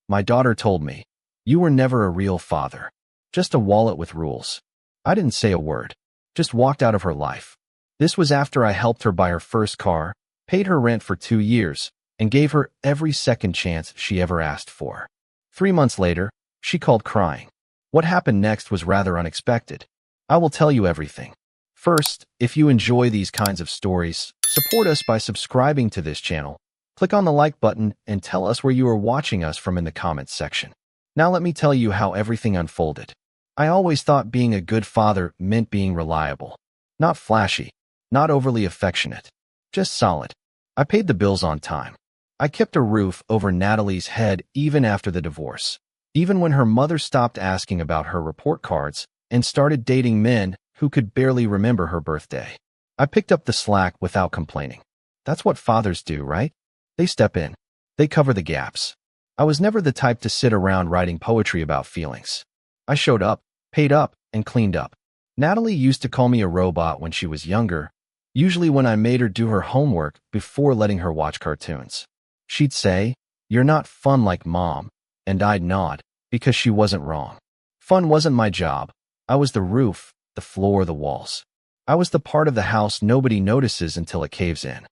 My daughter told me, "You were never a real father. Just a wallet with rules." I didn't say a word. Just walked out of her life. This was after I helped her buy her first car, paid her rent for 2 years, and gave her every second chance she ever asked for. 3 months later, she called crying. What happened next was rather unexpected. I will tell you everything. First, if you enjoy these kinds of stories, support us by subscribing to this channel. Click on the like button and tell us where you are watching us from in the comments section. Now let me tell you how everything unfolded. I always thought being a good father meant being reliable. Not flashy, not overly affectionate, just solid. I paid the bills on time. I kept a roof over Natalie's head even after the divorce. Even when her mother stopped asking about her report cards and started dating men who could barely remember her birthday. I picked up the slack without complaining. That's what fathers do, right? They step in. They cover the gaps. I was never the type to sit around writing poetry about feelings. I showed up, paid up, and cleaned up. Natalie used to call me a robot when she was younger, usually when I made her do her homework before letting her watch cartoons. She'd say, "You're not fun like Mom," and I'd nod, because she wasn't wrong. Fun wasn't my job. I was the roof, the floor, the walls. I was the part of the house nobody notices until it caves in.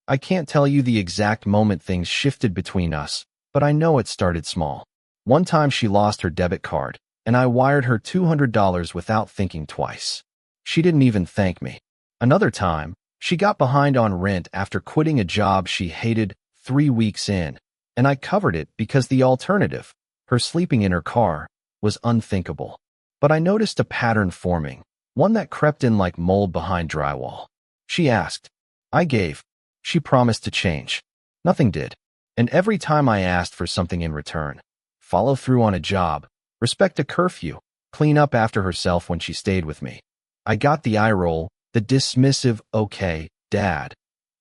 I can't tell you the exact moment things shifted between us, but I know it started small. One time she lost her debit card, and I wired her $200 without thinking twice. She didn't even thank me. Another time, she got behind on rent after quitting a job she hated 3 weeks in, and I covered it because the alternative, her sleeping in her car, was unthinkable. But I noticed a pattern forming, one that crept in like mold behind drywall. She asked. I gave. She promised to change. Nothing did. And every time I asked for something in return, follow through on a job, respect a curfew, clean up after herself when she stayed with me, I got the eye roll, the dismissive, "Okay, Dad,"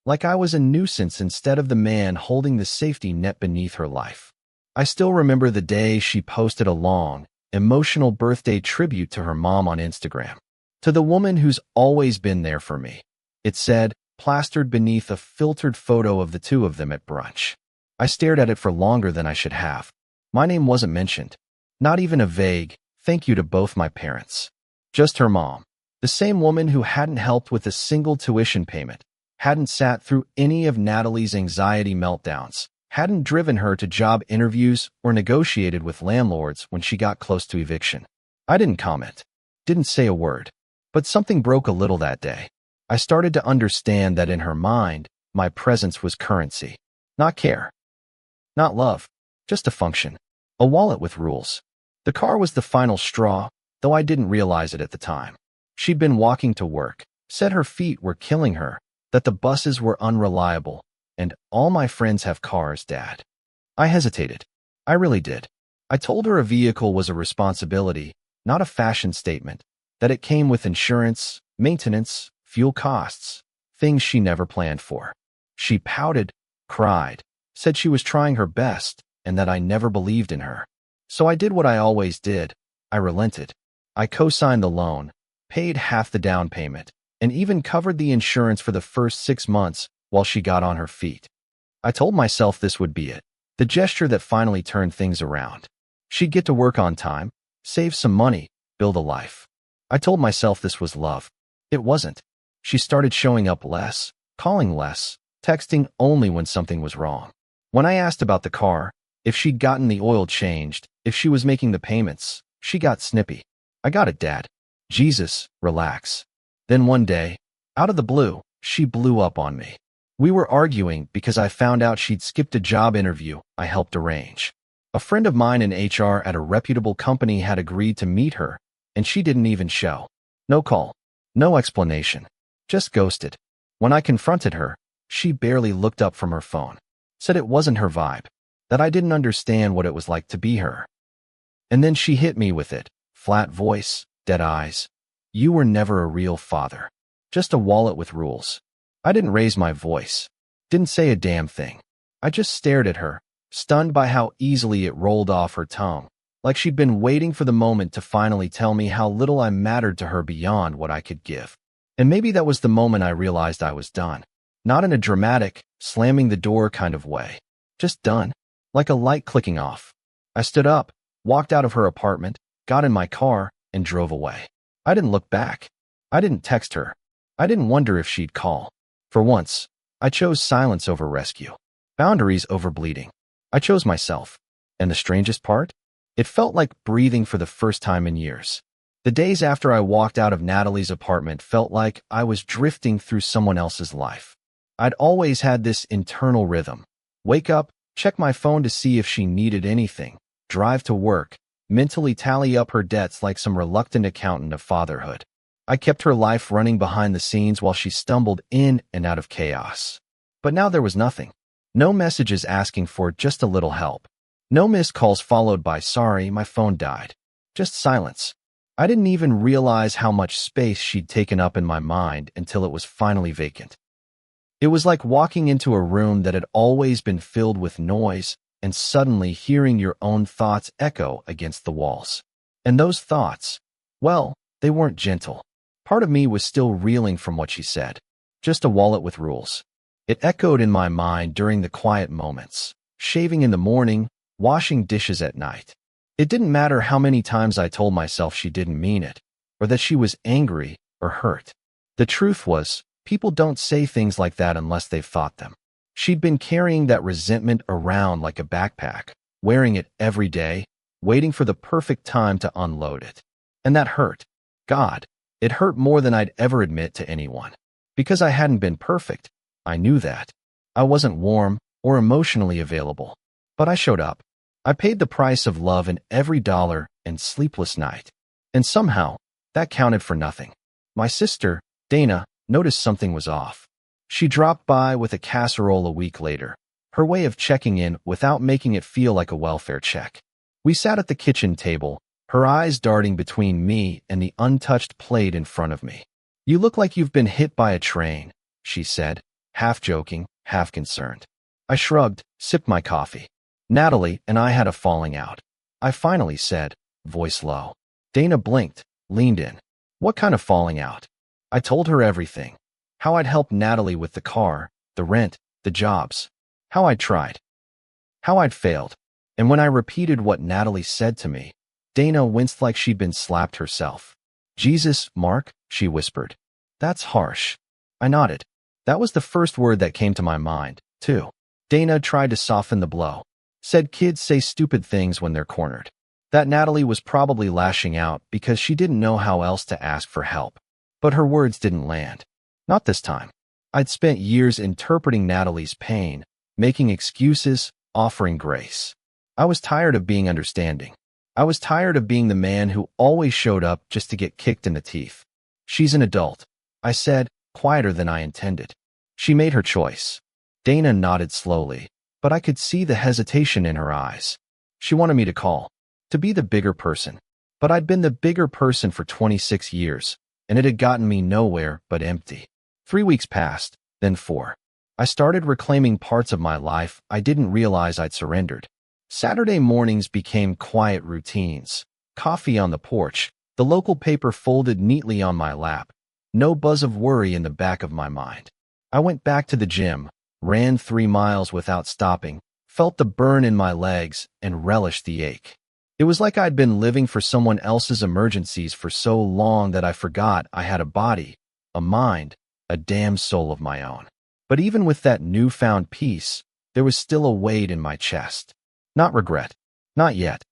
like I was a nuisance instead of the man holding the safety net beneath her life. I still remember the day she posted a long, emotional birthday tribute to her mom on Instagram. To the woman who's always been there for me. It said, plastered beneath a filtered photo of the two of them at brunch. I stared at it for longer than I should have. My name wasn't mentioned. Not even a vague, "Thank you to both my parents." Just her mom. The same woman who hadn't helped with a single tuition payment, hadn't sat through any of Natalie's anxiety meltdowns, hadn't driven her to job interviews or negotiated with landlords when she got close to eviction. I didn't comment, didn't say a word, but something broke a little that day. I started to understand that in her mind, my presence was currency. Not care. Not love. Just a function. A wallet with rules. The car was the final straw, though I didn't realize it at the time. She'd been walking to work, said her feet were killing her, that the buses were unreliable, and "All my friends have cars, Dad." I hesitated. I really did. I told her a vehicle was a responsibility, not a fashion statement, that it came with insurance, maintenance, fuel costs, things she never planned for. She pouted, cried, said she was trying her best, and that I never believed in her. So I did what I always did. I relented. I co-signed the loan, paid half the down payment, and even covered the insurance for the first 6 months while she got on her feet. I told myself this would be it, the gesture that finally turned things around. She'd get to work on time, save some money, build a life. I told myself this was love. It wasn't. She started showing up less, calling less, texting only when something was wrong. When I asked about the car, if she'd gotten the oil changed, if she was making the payments, she got snippy. I got it, Dad. Jesus, relax. Then one day, out of the blue, she blew up on me. We were arguing because I found out she'd skipped a job interview I helped arrange. A friend of mine in HR at a reputable company had agreed to meet her, and she didn't even show. No call. No explanation. Just ghosted. When I confronted her, she barely looked up from her phone. Said it wasn't her vibe. That I didn't understand what it was like to be her. And then she hit me with it. Flat voice, dead eyes. "You were never a real father. Just a wallet with rules." I didn't raise my voice. Didn't say a damn thing. I just stared at her, stunned by how easily it rolled off her tongue, like she'd been waiting for the moment to finally tell me how little I mattered to her beyond what I could give. And maybe that was the moment I realized I was done. Not in a dramatic, slamming the door kind of way. Just done. like a light clicking off. I stood up, walked out of her apartment, got in my car, and drove away. I didn't look back. I didn't text her. I didn't wonder if she'd call. For once, I chose silence over rescue, boundaries over bleeding. I chose myself. And the strangest part? It felt like breathing for the first time in years. The days after I walked out of Natalie's apartment felt like I was drifting through someone else's life. I'd always had this internal rhythm. Wake up, check my phone to see if she needed anything, drive to work, mentally tally up her debts like some reluctant accountant of fatherhood. I kept her life running behind the scenes while she stumbled in and out of chaos. But now there was nothing. No messages asking for just a little help. No missed calls followed by "sorry, my phone died." Just silence. I didn't even realize how much space she'd taken up in my mind until it was finally vacant. It was like walking into a room that had always been filled with noise and suddenly hearing your own thoughts echo against the walls. And those thoughts, well, they weren't gentle. Part of me was still reeling from what she said. Just a wallet with rules. It echoed in my mind during the quiet moments. Shaving in the morning, washing dishes at night. It didn't matter how many times I told myself she didn't mean it, or that she was angry or hurt. The truth was, people don't say things like that unless they've thought them. She'd been carrying that resentment around like a backpack, wearing it every day, waiting for the perfect time to unload it. And that hurt. God, it hurt more than I'd ever admit to anyone. Because I hadn't been perfect, I knew that. I wasn't warm or emotionally available. But I showed up. I paid the price of love in every dollar and sleepless night. And somehow, that counted for nothing. My sister, Dana, noticed something was off. She dropped by with a casserole a week later, her way of checking in without making it feel like a welfare check. We sat at the kitchen table, her eyes darting between me and the untouched plate in front of me. "You look like you've been hit by a train," she said, half joking, half concerned. I shrugged, sipped my coffee. "Natalie and I had a falling out," I finally said, voice low. Dana blinked, leaned in. "What kind of falling out?" I told her everything. How I'd helped Natalie with the car, the rent, the jobs. How I'd tried. How I'd failed. And when I repeated what Natalie said to me, Dana winced like she'd been slapped herself. "Jesus, Mark," she whispered. "That's harsh." I nodded. That was the first word that came to my mind, too. Dana tried to soften the blow. Said kids say stupid things when they're cornered. That Natalie was probably lashing out because she didn't know how else to ask for help. But her words didn't land. Not this time. I'd spent years interpreting Natalie's pain, making excuses, offering grace. I was tired of being understanding. I was tired of being the man who always showed up just to get kicked in the teeth. "She's an adult," I said, quieter than I intended. "She made her choice." Dana nodded slowly, but I could see the hesitation in her eyes. She wanted me to call, to be the bigger person. But I'd been the bigger person for 26 years, and it had gotten me nowhere but empty. 3 weeks passed, then 4. I started reclaiming parts of my life I didn't realize I'd surrendered. Saturday mornings became quiet routines. Coffee on the porch, the local paper folded neatly on my lap. No buzz of worry in the back of my mind. I went back to the gym, ran 3 miles without stopping, felt the burn in my legs, and relished the ache. It was like I'd been living for someone else's emergencies for so long that I forgot I had a body, a mind, a damn soul of my own. But even with that newfound peace, there was still a weight in my chest. Not regret. Not yet.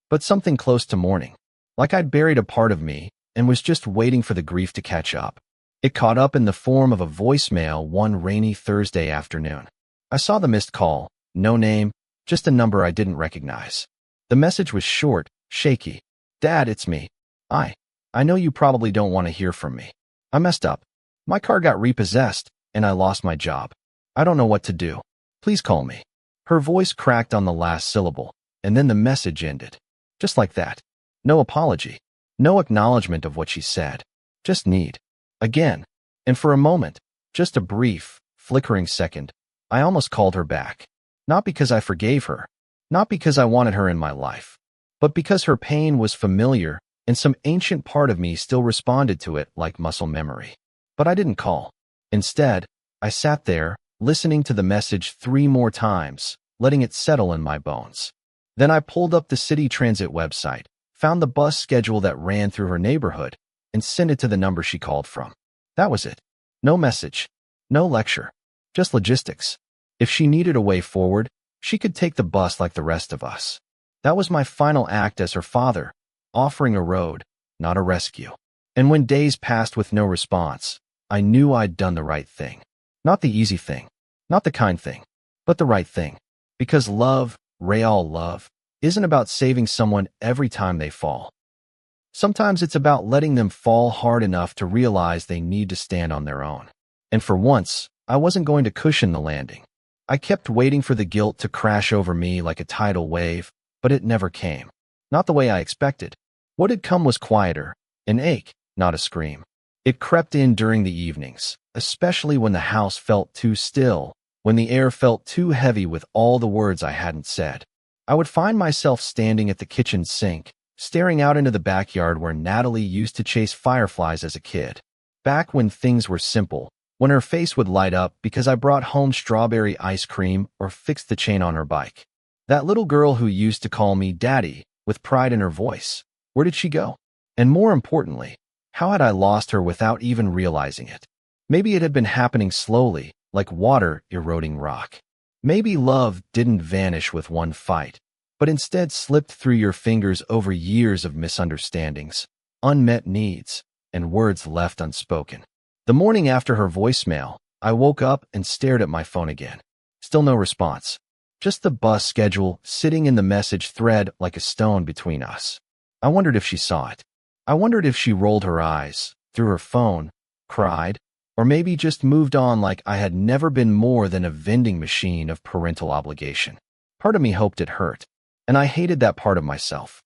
But something close to mourning. Like I'd buried a part of me and was just waiting for the grief to catch up. It caught up in the form of a voicemail one rainy Thursday afternoon. I saw the missed call, no name, just a number I didn't recognize. The message was short, shaky. "Dad, it's me. I know you probably don't want to hear from me. I messed up. My car got repossessed, and I lost my job. I don't know what to do. Please call me." Her voice cracked on the last syllable, and then the message ended. Just like that. No apology. No acknowledgement of what she said. Just need. Again. And for a moment, just a brief, flickering second, I almost called her back. Not because I forgave her. Not because I wanted her in my life. But because her pain was familiar, and some ancient part of me still responded to it like muscle memory. But I didn't call. Instead, I sat there, listening to the message 3 more times, letting it settle in my bones. Then I pulled up the city transit website, found the bus schedule that ran through her neighborhood, and sent it to the number she called from. That was it. No message, no lecture, just logistics. If she needed a way forward, she could take the bus like the rest of us. That was my final act as her father, offering a road, not a rescue. And when days passed with no response, I knew I'd done the right thing. Not the easy thing, not the kind thing, but the right thing. Because love, real love, isn't about saving someone every time they fall. Sometimes it's about letting them fall hard enough to realize they need to stand on their own. And for once, I wasn't going to cushion the landing. I kept waiting for the guilt to crash over me like a tidal wave, but it never came. Not the way I expected. What had come was quieter, an ache, not a scream. It crept in during the evenings, especially when the house felt too still, when the air felt too heavy with all the words I hadn't said. I would find myself standing at the kitchen sink, staring out into the backyard where Natalie used to chase fireflies as a kid. Back when things were simple, when her face would light up because I brought home strawberry ice cream or fixed the chain on her bike. That little girl who used to call me Daddy, with pride in her voice. Where did she go? And more importantly, how had I lost her without even realizing it? Maybe it had been happening slowly, like water eroding rock. Maybe love didn't vanish with one fight, but instead slipped through your fingers over years of misunderstandings, unmet needs, and words left unspoken. The morning after her voicemail, I woke up and stared at my phone again. Still no response. Just the bus schedule sitting in the message thread like a stone between us. I wondered if she saw it. I wondered if she rolled her eyes, through her phone, cried, or maybe just moved on like I had never been more than a vending machine of parental obligation. Part of me hoped it hurt, and I hated that part of myself.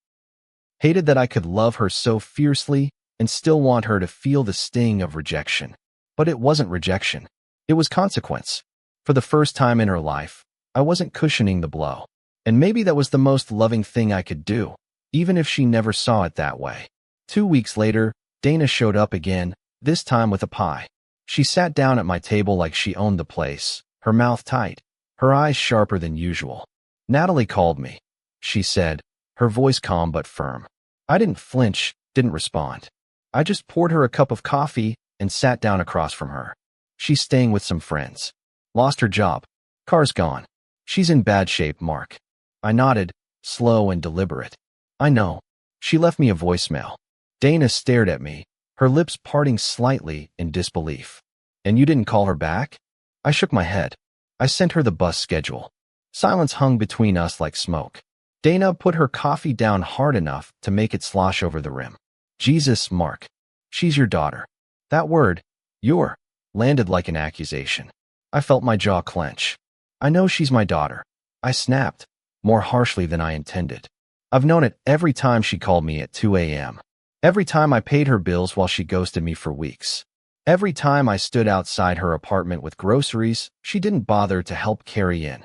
Hated that I could love her so fiercely and still want her to feel the sting of rejection. But it wasn't rejection. It was consequence. For the first time in her life, I wasn't cushioning the blow. And maybe that was the most loving thing I could do, even if she never saw it that way. 2 weeks later, Dana showed up again, this time with a pie. She sat down at my table like she owned the place, her mouth tight, her eyes sharper than usual. Natalie called me, she said, her voice calm but firm. I didn't flinch, didn't respond. I just poured her a cup of coffee and sat down across from her. She's staying with some friends. Lost her job. Car's gone. She's in bad shape, Mark. I nodded, slow and deliberate. I know. She left me a voicemail. Dana stared at me, her lips parting slightly in disbelief. And you didn't call her back? I shook my head. I sent her the bus schedule. Silence hung between us like smoke. Dana put her coffee down hard enough to make it slosh over the rim. Jesus, Mark. She's your daughter. That word, your, landed like an accusation. I felt my jaw clench. I know she's my daughter. I snapped, more harshly than I intended. I've known it every time she called me at 2 a.m. Every time I paid her bills while she ghosted me for weeks. Every time I stood outside her apartment with groceries she didn't bother to help carry in.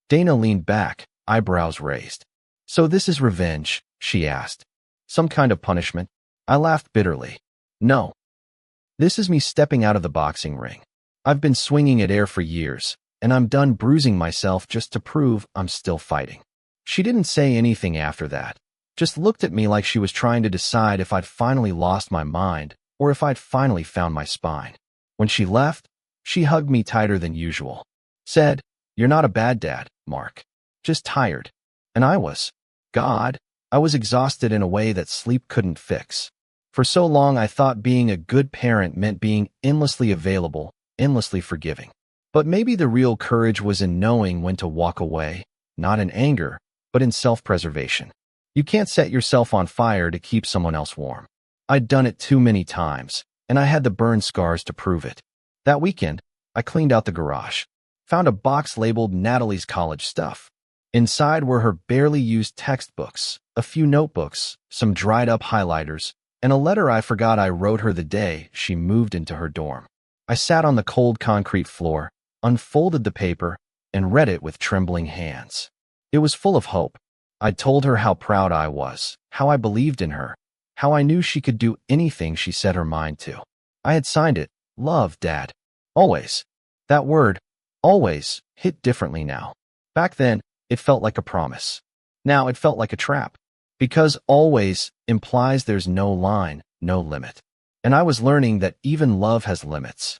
Dana leaned back, eyebrows raised. So this is revenge, she asked. Some kind of punishment? I laughed bitterly. No. This is me stepping out of the boxing ring. I've been swinging at air for years, and I'm done bruising myself just to prove I'm still fighting. She didn't say anything after that, just looked at me like she was trying to decide if I'd finally lost my mind or if I'd finally found my spine. When she left, she hugged me tighter than usual. Said, "You're not a bad dad, Mark. Just tired." And I was. God, I was exhausted in a way that sleep couldn't fix. For so long I thought being a good parent meant being endlessly available, endlessly forgiving. But maybe the real courage was in knowing when to walk away, not in anger, but in self-preservation. You can't set yourself on fire to keep someone else warm. I'd done it too many times, and I had the burn scars to prove it. That weekend, I cleaned out the garage, found a box labeled Natalie's college stuff. Inside were her barely used textbooks, a few notebooks, some dried-up highlighters, and a letter I forgot I wrote her the day she moved into her dorm. I sat on the cold concrete floor, unfolded the paper, and read it with trembling hands. It was full of hope. I'd told her how proud I was, how I believed in her, how I knew she could do anything she set her mind to. I had signed it, Love, Dad. Always. That word, always, hit differently now. Back then, it felt like a promise. Now it felt like a trap. Because always implies there's no line, no limit. And I was learning that even love has limits.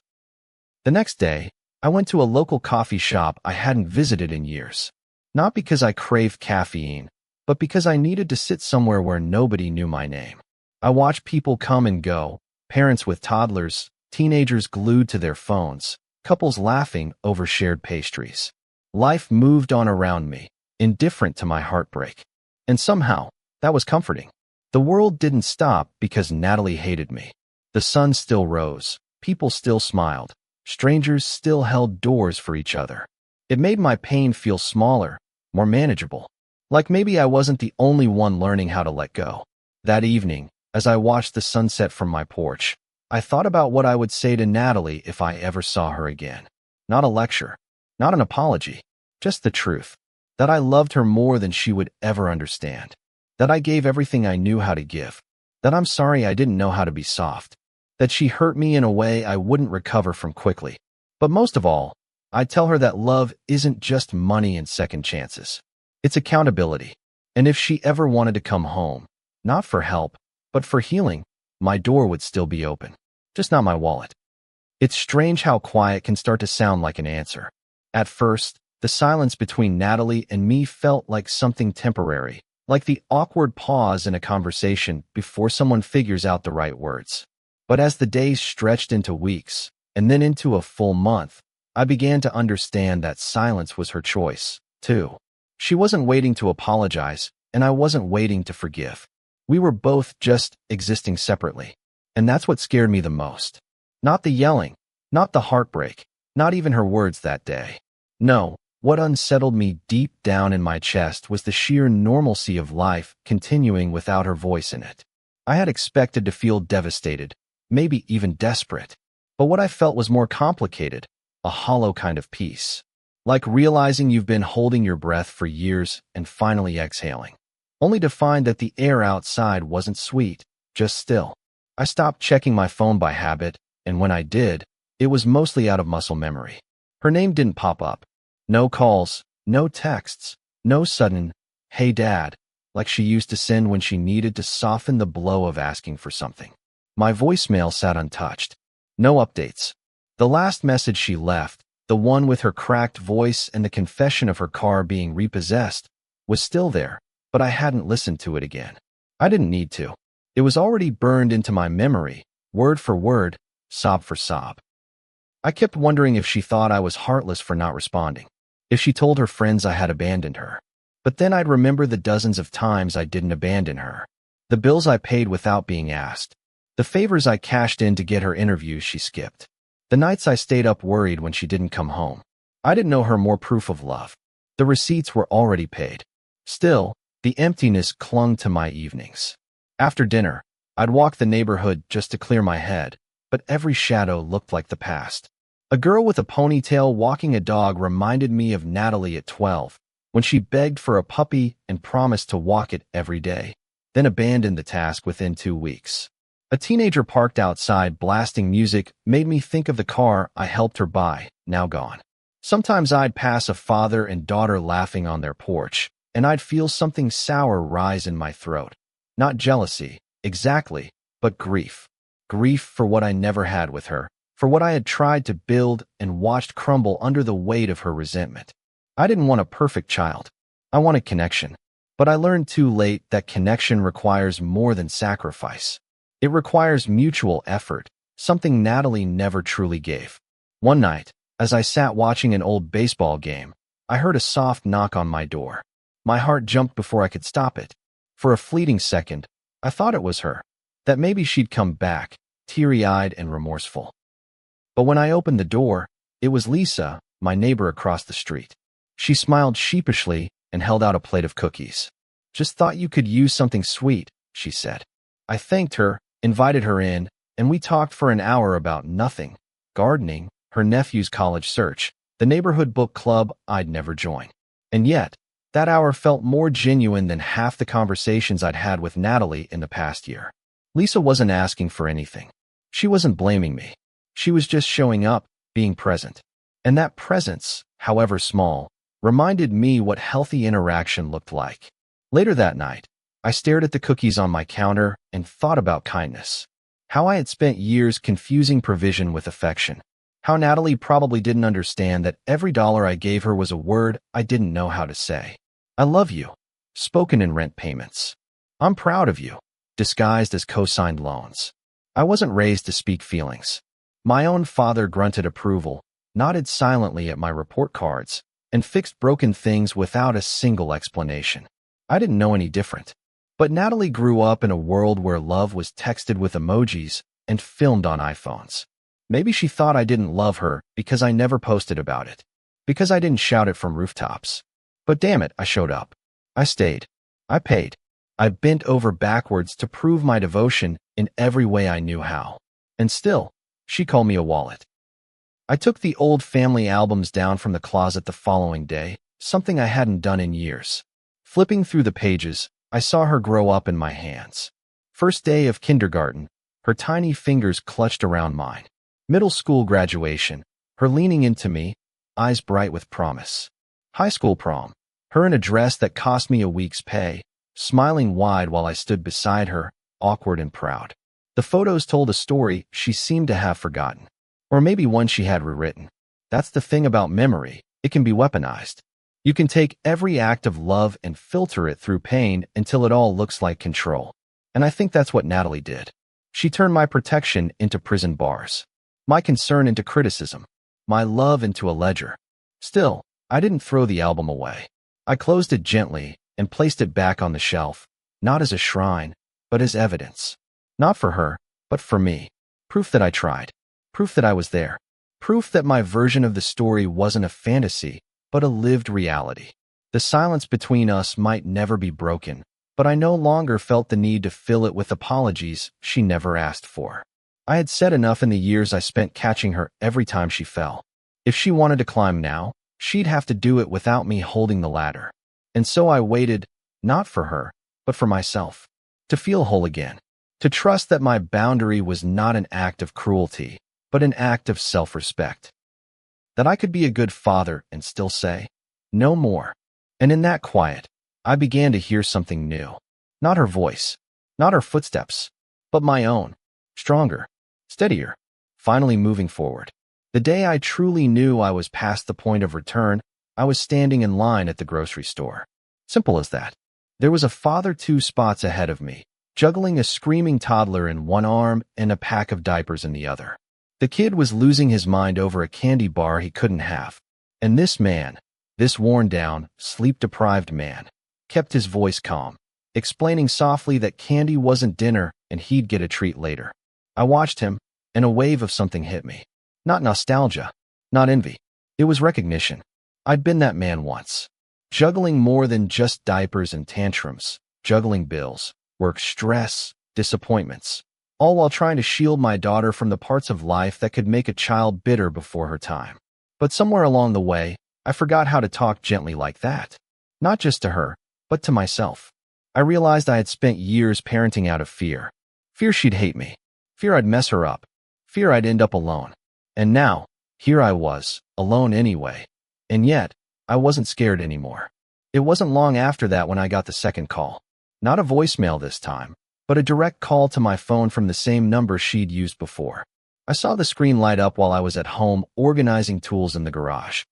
The next day, I went to a local coffee shop I hadn't visited in years. Not because I craved caffeine, but because I needed to sit somewhere where nobody knew my name. I watched people come and go, parents with toddlers, teenagers glued to their phones, couples laughing over shared pastries. Life moved on around me, indifferent to my heartbreak. And somehow, that was comforting. The world didn't stop because Natalie hated me. The sun still rose, people still smiled, strangers still held doors for each other. It made my pain feel smaller, more manageable. Like maybe I wasn't the only one learning how to let go. That evening, as I watched the sunset from my porch, I thought about what I would say to Natalie if I ever saw her again. Not a lecture, not an apology, just the truth. That I loved her more than she would ever understand. That I gave everything I knew how to give. That I'm sorry I didn't know how to be soft. That she hurt me in a way I wouldn't recover from quickly. But most of all, I'd tell her that love isn't just money and second chances. It's accountability. And if she ever wanted to come home, not for help, but for healing, my door would still be open. Just not my wallet. It's strange how quiet can start to sound like an answer. At first, the silence between Natalie and me felt like something temporary, like the awkward pause in a conversation before someone figures out the right words. But as the days stretched into weeks, and then into a full month, I began to understand that silence was her choice, too. She wasn't waiting to apologize, and I wasn't waiting to forgive. We were both just existing separately. And that's what scared me the most. Not the yelling, not the heartbreak, not even her words that day. No, what unsettled me deep down in my chest was the sheer normalcy of life continuing without her voice in it. I had expected to feel devastated, maybe even desperate. But what I felt was more complicated, a hollow kind of peace. Like realizing you've been holding your breath for years and finally exhaling, only to find that the air outside wasn't sweet, just still. I stopped checking my phone by habit, and when I did, it was mostly out of muscle memory. Her name didn't pop up. No calls, no texts, no sudden, "Hey Dad," like she used to send when she needed to soften the blow of asking for something. My voicemail sat untouched. No updates. The last message she left, the one with her cracked voice and the confession of her car being repossessed, was still there, but I hadn't listened to it again. I didn't need to. It was already burned into my memory, word for word, sob for sob. I kept wondering if she thought I was heartless for not responding, if she told her friends I had abandoned her. But then I'd remember the dozens of times I didn't abandon her. The bills I paid without being asked. The favors I cashed in to get her interviews she skipped. The nights I stayed up worried when she didn't come home. I didn't know her more proof of love. The receipts were already paid. Still, the emptiness clung to my evenings. After dinner, I'd walk the neighborhood just to clear my head, but every shadow looked like the past. A girl with a ponytail walking a dog reminded me of Natalie at 12, when she begged for a puppy and promised to walk it every day, then abandoned the task within 2 weeks. A teenager parked outside blasting music made me think of the car I helped her buy, now gone. Sometimes I'd pass a father and daughter laughing on their porch, and I'd feel something sour rise in my throat. Not jealousy, exactly, but grief. Grief for what I never had with her, for what I had tried to build and watched crumble under the weight of her resentment. I didn't want a perfect child. I wanted connection. But I learned too late that connection requires more than sacrifice. It requires mutual effort, something Natalie never truly gave. One night, as I sat watching an old baseball game, I heard a soft knock on my door. My heart jumped before I could stop it. For a fleeting second, I thought it was her, that maybe she'd come back, teary-eyed and remorseful. But when I opened the door, it was Lisa, my neighbor across the street. She smiled sheepishly and held out a plate of cookies. "Just thought you could use something sweet," she said. I thanked her, invited her in, and we talked for an hour about nothing: gardening, her nephew's college search, the neighborhood book club I'd never joined. And yet, that hour felt more genuine than half the conversations I'd had with Natalie in the past year. Lisa wasn't asking for anything. She wasn't blaming me. She was just showing up, being present. And that presence, however small, reminded me what healthy interaction looked like. Later that night, I stared at the cookies on my counter and thought about kindness. How I had spent years confusing provision with affection. How Natalie probably didn't understand that every dollar I gave her was a word I didn't know how to say. I love you, spoken in rent payments. I'm proud of you, disguised as co-signed loans. I wasn't raised to speak feelings. My own father grunted approval, nodded silently at my report cards, and fixed broken things without a single explanation. I didn't know any different. But Natalie grew up in a world where love was texted with emojis and filmed on iPhones. Maybe she thought I didn't love her because I never posted about it, because I didn't shout it from rooftops. But damn it, I showed up. I stayed. I paid. I bent over backwards to prove my devotion in every way I knew how. And still, she called me a wallet. I took the old family albums down from the closet the following day, something I hadn't done in years. Flipping through the pages, I saw her grow up in my hands. First day of kindergarten, her tiny fingers clutched around mine. Middle school graduation, her leaning into me, eyes bright with promise. High school prom, her in a dress that cost me a week's pay, smiling wide while I stood beside her, awkward and proud. The photos told a story she seemed to have forgotten. Or maybe one she had rewritten. That's the thing about memory, it can be weaponized. You can take every act of love and filter it through pain until it all looks like control. And I think that's what Natalie did. She turned my protection into prison bars, my concern into criticism, my love into a ledger. Still, I didn't throw the album away. I closed it gently and placed it back on the shelf, not as a shrine, but as evidence. Not for her, but for me. Proof that I tried. Proof that I was there. Proof that my version of the story wasn't a fantasy, but a lived reality. The silence between us might never be broken, but I no longer felt the need to fill it with apologies she never asked for. I had said enough in the years I spent catching her every time she fell. If she wanted to climb now, she'd have to do it without me holding the ladder. And so I waited, not for her, but for myself. To feel whole again. To trust that my boundary was not an act of cruelty, but an act of self-respect. That I could be a good father and still say, no more. And in that quiet, I began to hear something new. Not her voice, not her footsteps, but my own. Stronger, steadier, finally moving forward. The day I truly knew I was past the point of return, I was standing in line at the grocery store. Simple as that. There was a father 2 spots ahead of me, juggling a screaming toddler in one arm and a pack of diapers in the other. The kid was losing his mind over a candy bar he couldn't have. And this man, this worn-down, sleep-deprived man, kept his voice calm, explaining softly that candy wasn't dinner and he'd get a treat later. I watched him, and a wave of something hit me. Not nostalgia, not envy. It was recognition. I'd been that man once. Juggling more than just diapers and tantrums, juggling bills, work stress, disappointments, all while trying to shield my daughter from the parts of life that could make a child bitter before her time. But somewhere along the way, I forgot how to talk gently like that. Not just to her, but to myself. I realized I had spent years parenting out of fear. Fear she'd hate me. Fear I'd mess her up. Fear I'd end up alone. And now, here I was, alone anyway. And yet, I wasn't scared anymore. It wasn't long after that when I got the second call. Not a voicemail this time, but a direct call to my phone from the same number she'd used before. I saw the screen light up while I was at home organizing tools in the garage.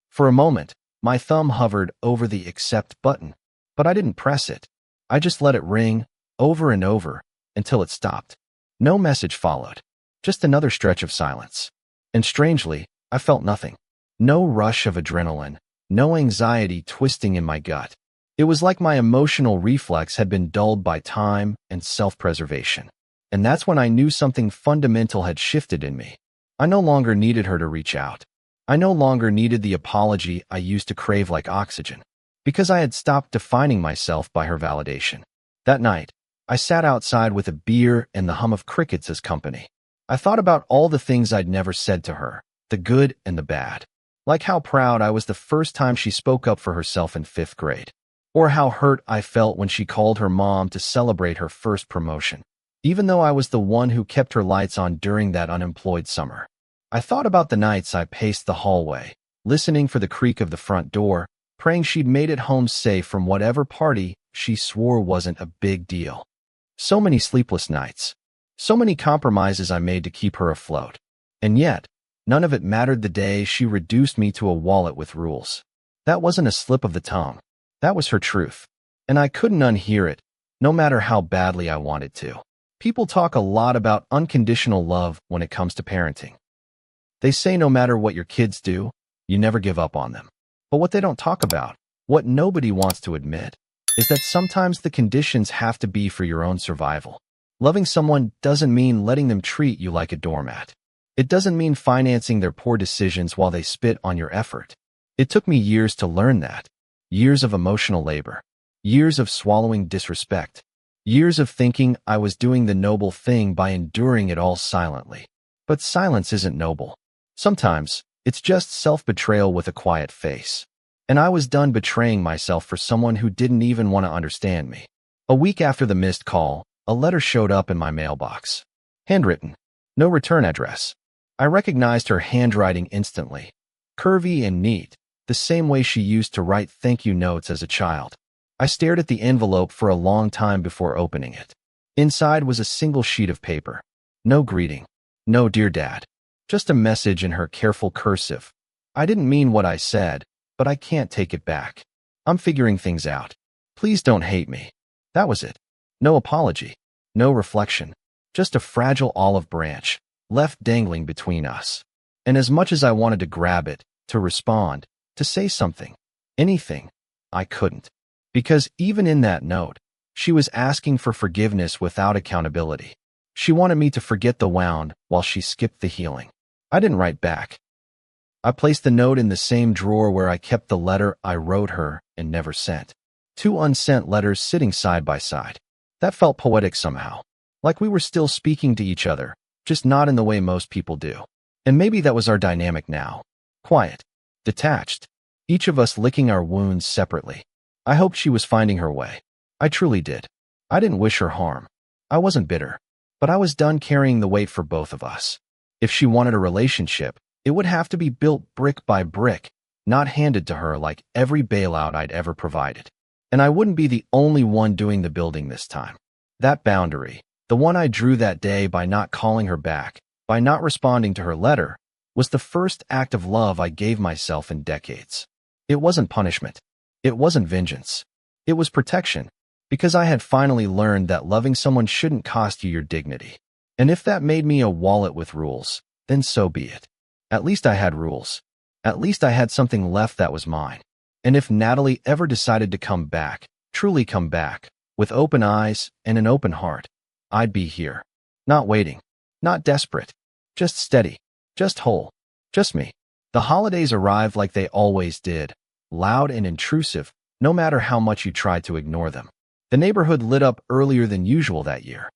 For a moment, my thumb hovered over the accept button, but I didn't press it. I just let it ring, over and over, until it stopped. No message followed, just another stretch of silence. And strangely, I felt nothing. No rush of adrenaline, no anxiety twisting in my gut. It was like my emotional reflex had been dulled by time and self-preservation. And that's when I knew something fundamental had shifted in me. I no longer needed her to reach out. I no longer needed the apology I used to crave like oxygen, because I had stopped defining myself by her validation. That night, I sat outside with a beer and the hum of crickets as company. I thought about all the things I'd never said to her, the good and the bad. Like how proud I was the first time she spoke up for herself in 5th grade. Or how hurt I felt when she called her mom to celebrate her first promotion, even though I was the one who kept her lights on during that unemployed summer. I thought about the nights I paced the hallway, listening for the creak of the front door, praying she'd made it home safe from whatever party she swore wasn't a big deal. So many sleepless nights. So many compromises I made to keep her afloat. And yet, none of it mattered the day she reduced me to a wallet with rules. That wasn't a slip of the tongue. That was her truth. And I couldn't unhear it, no matter how badly I wanted to. People talk a lot about unconditional love when it comes to parenting. They say no matter what your kids do, you never give up on them. But what they don't talk about, what nobody wants to admit, is that sometimes the conditions have to be for your own survival. Loving someone doesn't mean letting them treat you like a doormat. It doesn't mean financing their poor decisions while they spit on your effort. It took me years to learn that. Years of emotional labor. Years of swallowing disrespect. Years of thinking I was doing the noble thing by enduring it all silently. But silence isn't noble. Sometimes, it's just self-betrayal with a quiet face. And I was done betraying myself for someone who didn't even want to understand me. A week after the missed call, a letter showed up in my mailbox. Handwritten. No return address. I recognized her handwriting instantly. Curvy and neat, the same way she used to write thank you notes as a child. I stared at the envelope for a long time before opening it. Inside was a single sheet of paper. No greeting. No dear dad. Just a message in her careful cursive. I didn't mean what I said, but I can't take it back. I'm figuring things out. Please don't hate me. That was it. No apology. No reflection. Just a fragile olive branch, left dangling between us. And as much as I wanted to grab it, to respond, to say something, anything, I couldn't. Because even in that note, she was asking for forgiveness without accountability. She wanted me to forget the wound while she skipped the healing. I didn't write back. I placed the note in the same drawer where I kept the letter I wrote her and never sent. 2 unsent letters sitting side by side. That felt poetic somehow. Like we were still speaking to each other, just not in the way most people do. And maybe that was our dynamic now. Quiet. Detached. Each of us licking our wounds separately. I hoped she was finding her way. I truly did. I didn't wish her harm. I wasn't bitter. But I was done carrying the weight for both of us. If she wanted a relationship, it would have to be built brick by brick, not handed to her like every bailout I'd ever provided. And I wouldn't be the only one doing the building this time. That boundary, the one I drew that day by not calling her back, by not responding to her letter, was the first act of love I gave myself in decades. It wasn't punishment. It wasn't vengeance. It was protection, because I had finally learned that loving someone shouldn't cost you your dignity. And if that made me a wallet with rules, then so be it. At least I had rules. At least I had something left that was mine. And if Natalie ever decided to come back, truly come back, with open eyes and an open heart, I'd be here. Not waiting. Not desperate. Just steady. Just whole. Just me. The holidays arrived like they always did, loud and intrusive, no matter how much you tried to ignore them. The neighborhood lit up earlier than usual that year.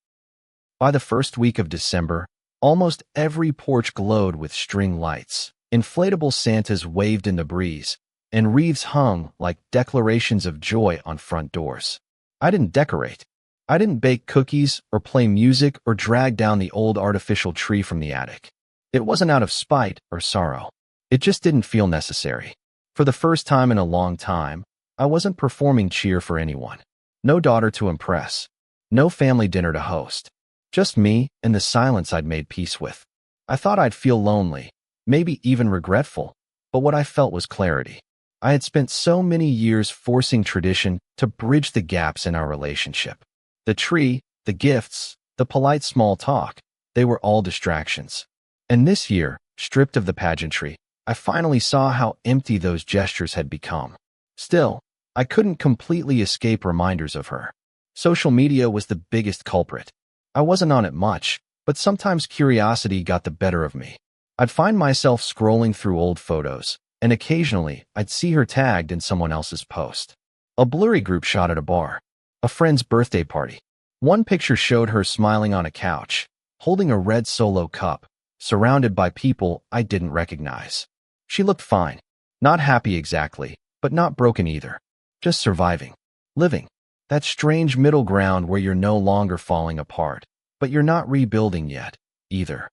By the first week of December, almost every porch glowed with string lights. Inflatable Santas waved in the breeze, and wreaths hung like declarations of joy on front doors. I didn't decorate. I didn't bake cookies or play music or drag down the old artificial tree from the attic. It wasn't out of spite or sorrow. It just didn't feel necessary. For the first time in a long time, I wasn't performing cheer for anyone. No daughter to impress. No family dinner to host. Just me and the silence I'd made peace with. I thought I'd feel lonely, maybe even regretful, but what I felt was clarity. I had spent so many years forcing tradition to bridge the gaps in our relationship. The tree, the gifts, the polite small talk, they were all distractions. And this year, stripped of the pageantry, I finally saw how empty those gestures had become. Still, I couldn't completely escape reminders of her. Social media was the biggest culprit. I wasn't on it much, but sometimes curiosity got the better of me. I'd find myself scrolling through old photos, and occasionally I'd see her tagged in someone else's post. A blurry group shot at a bar. A friend's birthday party. One picture showed her smiling on a couch, holding a red Solo cup, surrounded by people I didn't recognize. She looked fine. Not happy exactly, but not broken either. Just surviving. Living. That strange middle ground where you're no longer falling apart, but you're not rebuilding yet, either.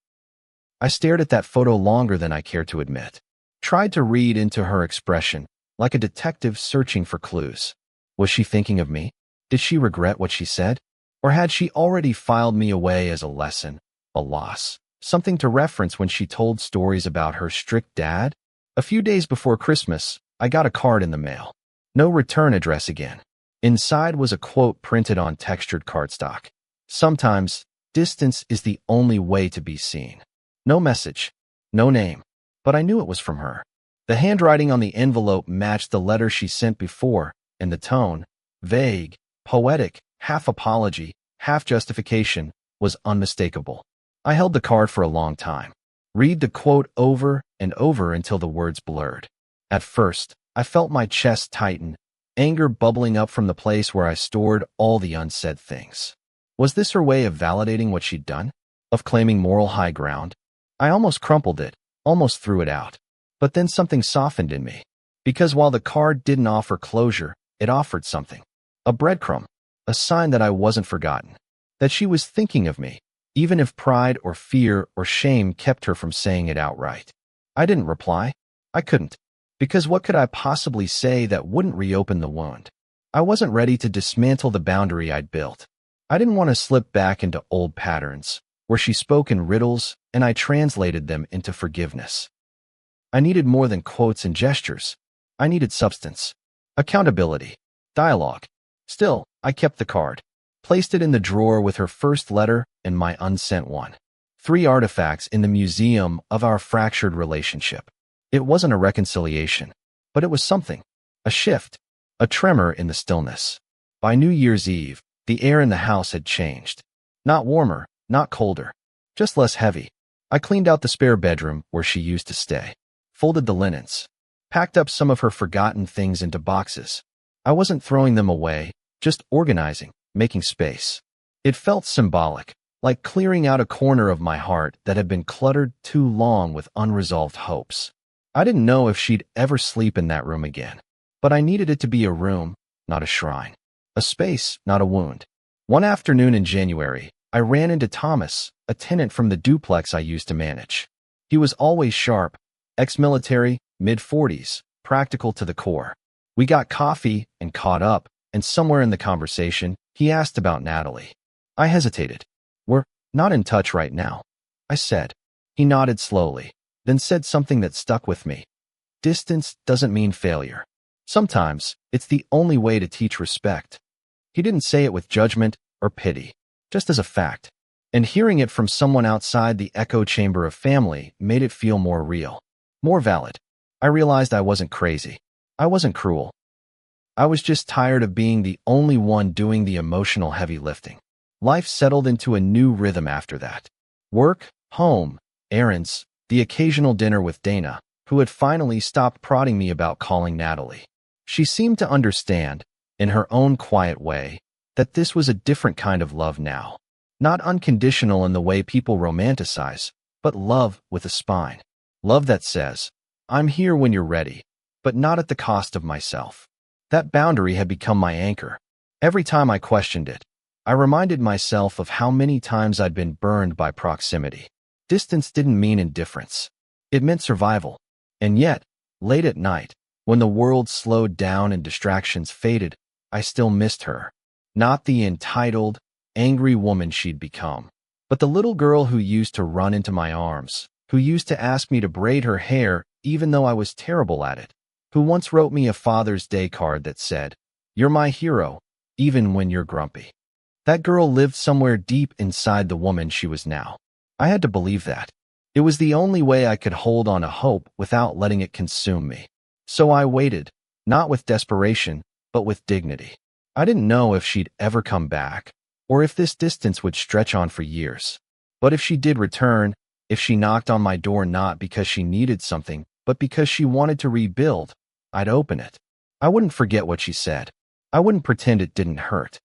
I stared at that photo longer than I cared to admit. tried to read into her expression, like a detective searching for clues. Was she thinking of me? Did she regret what she said? Or had she already filed me away as a lesson, a loss, something to reference when she told stories about her strict dad? A few days before Christmas, I got a card in the mail. No return address again. Inside was a quote printed on textured cardstock. Sometimes, distance is the only way to be seen. No message, no name, but I knew it was from her. The handwriting on the envelope matched the letter she sent before, and the tone, vague, poetic, half apology, half justification, was unmistakable. I held the card for a long time. Read the quote over and over until the words blurred. At first, I felt my chest tighten, anger bubbling up from the place where I stored all the unsaid things. Was this her way of validating what she'd done? Of claiming moral high ground? I almost crumpled it, almost threw it out. But then something softened in me. Because while the card didn't offer closure, it offered something. A breadcrumb. A sign that I wasn't forgotten. That she was thinking of me, even if pride or fear or shame kept her from saying it outright. I didn't reply. I couldn't. Because what could I possibly say that wouldn't reopen the wound? I wasn't ready to dismantle the boundary I'd built. I didn't want to slip back into old patterns, where she spoke in riddles and I translated them into forgiveness. I needed more than quotes and gestures. I needed substance. Accountability. Dialogue. Still, I kept the card. Placed it in the drawer with her first letter and my unsent one. 3 artifacts in the museum of our fractured relationship. It wasn't a reconciliation, but it was something. A shift. A tremor in the stillness. By New Year's Eve, the air in the house had changed. Not warmer, not colder. Just less heavy. I cleaned out the spare bedroom where she used to stay. Folded the linens. Packed up some of her forgotten things into boxes. I wasn't throwing them away, just organizing, making space. It felt symbolic, like clearing out a corner of my heart that had been cluttered too long with unresolved hopes. I didn't know if she'd ever sleep in that room again, but I needed it to be a room, not a shrine. A space, not a wound. One afternoon in January, I ran into Thomas, a tenant from the duplex I used to manage. He was always sharp, ex-military, mid-40s, practical to the core. We got coffee and caught up, and somewhere in the conversation, he asked about Natalie. I hesitated. We're not in touch right now, I said. He nodded slowly, then said something that stuck with me. Distance doesn't mean failure. Sometimes, it's the only way to teach respect. He didn't say it with judgment or pity, just as a fact. And hearing it from someone outside the echo chamber of family made it feel more real, more valid. I realized I wasn't crazy. I wasn't cruel. I was just tired of being the only one doing the emotional heavy lifting. Life settled into a new rhythm after that. Work, home, errands, the occasional dinner with Dana, who had finally stopped prodding me about calling Natalie. She seemed to understand, in her own quiet way, that this was a different kind of love now. Not unconditional in the way people romanticize, but love with a spine. Love that says, I'm here when you're ready, but not at the cost of myself. That boundary had become my anchor. Every time I questioned it, I reminded myself of how many times I'd been burned by proximity. Distance didn't mean indifference. It meant survival. And yet, late at night, when the world slowed down and distractions faded, I still missed her. Not the entitled, angry woman she'd become, but the little girl who used to run into my arms, who used to ask me to braid her hair even though I was terrible at it, who once wrote me a Father's Day card that said, "You're my hero, even when you're grumpy." That girl lived somewhere deep inside the woman she was now. I had to believe that. It was the only way I could hold on to hope without letting it consume me. So I waited, not with desperation, but with dignity. I didn't know if she'd ever come back, or if this distance would stretch on for years. But if she did return, if she knocked on my door not because she needed something, but because she wanted to rebuild, I'd open it. I wouldn't forget what she said. I wouldn't pretend it didn't hurt.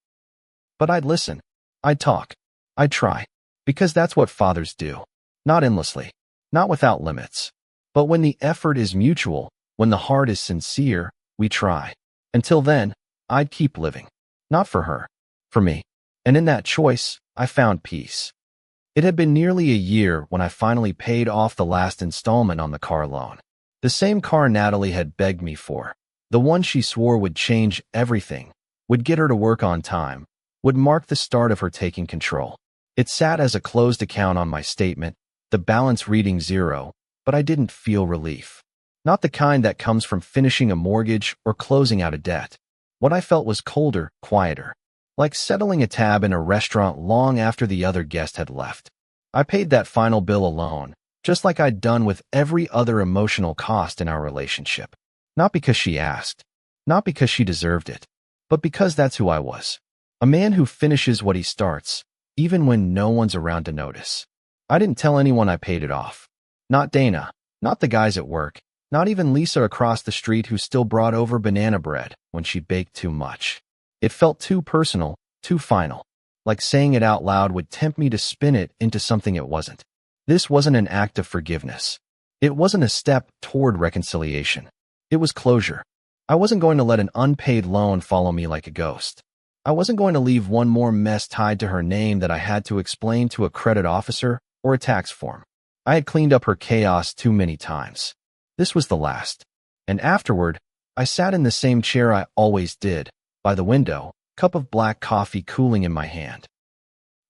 But I'd listen. I'd talk. I'd try. Because that's what fathers do. Not endlessly. Not without limits. But when the effort is mutual, when the heart is sincere, we try. Until then, I'd keep living. Not for her. For me. And in that choice, I found peace. It had been nearly a year when I finally paid off the last installment on the car loan. The same car Natalie had begged me for. The one she swore would change everything, would get her to work on time, would mark the start of her taking control. It sat as a closed account on my statement, the balance reading 0, but I didn't feel relief. Not the kind that comes from finishing a mortgage or closing out a debt. What I felt was colder, quieter, like settling a tab in a restaurant long after the other guest had left. I paid that final bill alone, just like I'd done with every other emotional cost in our relationship. Not because she asked, not because she deserved it, but because that's who I was. A man who finishes what he starts, even when no one's around to notice. I didn't tell anyone I paid it off. Not Dana, not the guys at work, not even Lisa across the street who still brought over banana bread when she baked too much. It felt too personal, too final, like saying it out loud would tempt me to spin it into something it wasn't. This wasn't an act of forgiveness. It wasn't a step toward reconciliation. It was closure. I wasn't going to let an unpaid loan follow me like a ghost. I wasn't going to leave one more mess tied to her name that I had to explain to a credit officer or a tax form. I had cleaned up her chaos too many times. This was the last. And afterward, I sat in the same chair I always did, by the window, cup of black coffee cooling in my hand,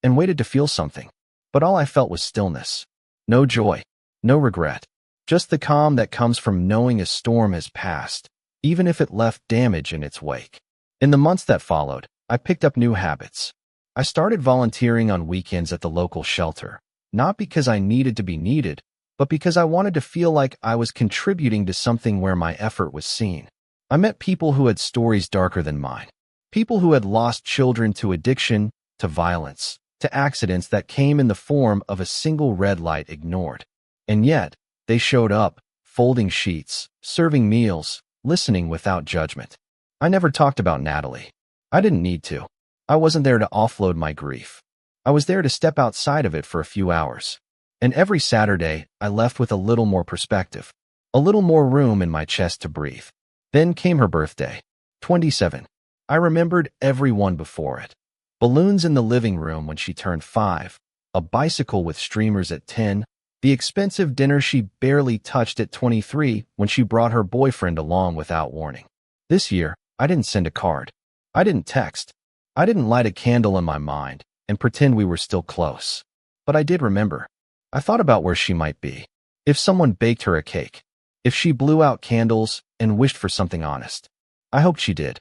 and waited to feel something. But all I felt was stillness. No joy, no regret, just the calm that comes from knowing a storm has passed, even if it left damage in its wake. In the months that followed, I picked up new habits. I started volunteering on weekends at the local shelter, not because I needed to be needed, but because I wanted to feel like I was contributing to something where my effort was seen. I met people who had stories darker than mine, people who had lost children to addiction, to violence, to accidents that came in the form of a single red light ignored. And yet, they showed up, folding sheets, serving meals, listening without judgment. I never talked about Natalie. I didn't need to. I wasn't there to offload my grief. I was there to step outside of it for a few hours. And every Saturday, I left with a little more perspective, a little more room in my chest to breathe. Then came her birthday, 27. I remembered every one before it. Balloons in the living room when she turned 5, a bicycle with streamers at 10, the expensive dinner she barely touched at 23 when she brought her boyfriend along without warning. This year, I didn't send a card. I didn't text. I didn't light a candle in my mind and pretend we were still close. But I did remember. I thought about where she might be. If someone baked her a cake. If she blew out candles and wished for something honest. I hoped she did.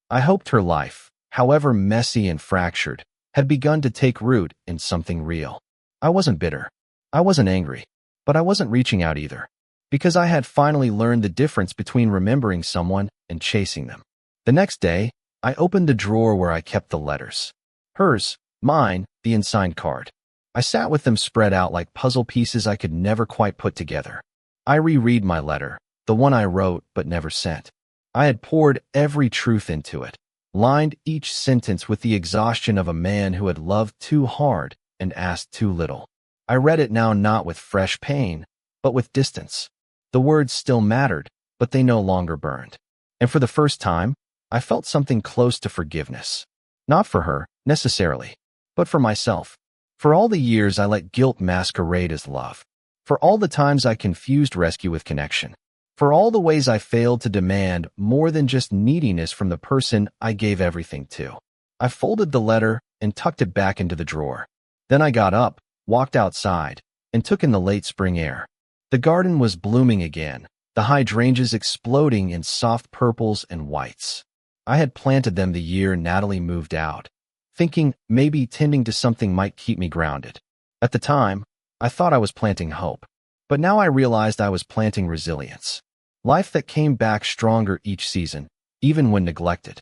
I hoped her life, however messy and fractured, had begun to take root in something real. I wasn't bitter. I wasn't angry. But I wasn't reaching out either. Because I had finally learned the difference between remembering someone and chasing them. The next day, I opened the drawer where I kept the letters. Hers, mine, the unsigned card. I sat with them spread out like puzzle pieces I could never quite put together. I reread my letter, the one I wrote but never sent. I had poured every truth into it, lined each sentence with the exhaustion of a man who had loved too hard and asked too little. I read it now not with fresh pain, but with distance. The words still mattered, but they no longer burned. And for the first time, I felt something close to forgiveness. Not for her, necessarily, but for myself. For all the years I let guilt masquerade as love. For all the times I confused rescue with connection. For all the ways I failed to demand more than just neediness from the person I gave everything to. I folded the letter and tucked it back into the drawer. Then I got up, walked outside, and took in the late spring air. The garden was blooming again, the hydrangeas exploding in soft purples and whites. I had planted them the year Natalie moved out, thinking maybe tending to something might keep me grounded. At the time, I thought I was planting hope, but now I realized I was planting resilience. Life that came back stronger each season, even when neglected.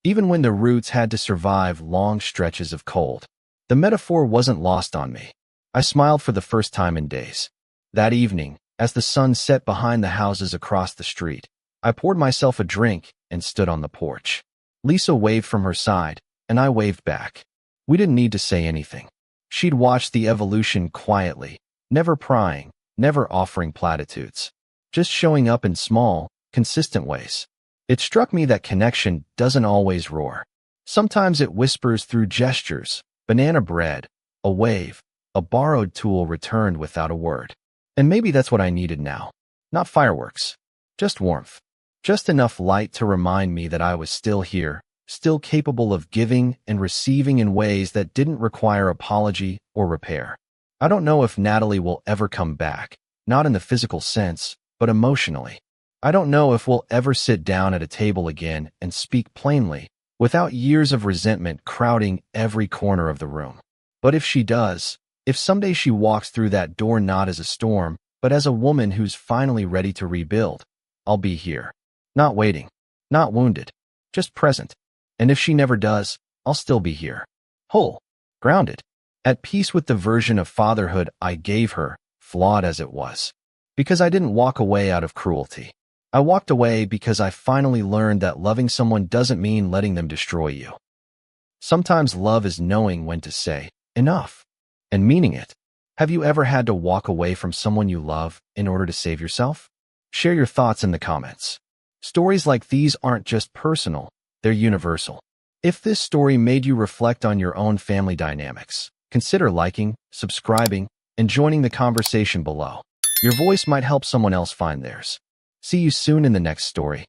Even when the roots had to survive long stretches of cold. The metaphor wasn't lost on me. I smiled for the first time in days. That evening, as the sun set behind the houses across the street, I poured myself a drink and stood on the porch. Lisa waved from her side, and I waved back. We didn't need to say anything. She'd watched the evolution quietly, never prying, never offering platitudes. Just showing up in small, consistent ways. It struck me that connection doesn't always roar. Sometimes it whispers through gestures, banana bread, a wave, a borrowed tool returned without a word. And maybe that's what I needed now. Not fireworks. Just warmth. Just enough light to remind me that I was still here, still capable of giving and receiving in ways that didn't require apology or repair. I don't know if Natalie will ever come back, not in the physical sense, but emotionally. I don't know if we'll ever sit down at a table again and speak plainly, without years of resentment crowding every corner of the room. But if she does, if someday she walks through that door not as a storm, but as a woman who's finally ready to rebuild, I'll be here. Not waiting, not wounded, just present. And if she never does, I'll still be here. Whole, grounded, at peace with the version of fatherhood I gave her, flawed as it was. Because I didn't walk away out of cruelty. I walked away because I finally learned that loving someone doesn't mean letting them destroy you. Sometimes love is knowing when to say, enough, and meaning it. Have you ever had to walk away from someone you love in order to save yourself? Share your thoughts in the comments. Stories like these aren't just personal, they're universal. If this story made you reflect on your own family dynamics, consider liking, subscribing, and joining the conversation below. Your voice might help someone else find theirs. See you soon in the next story.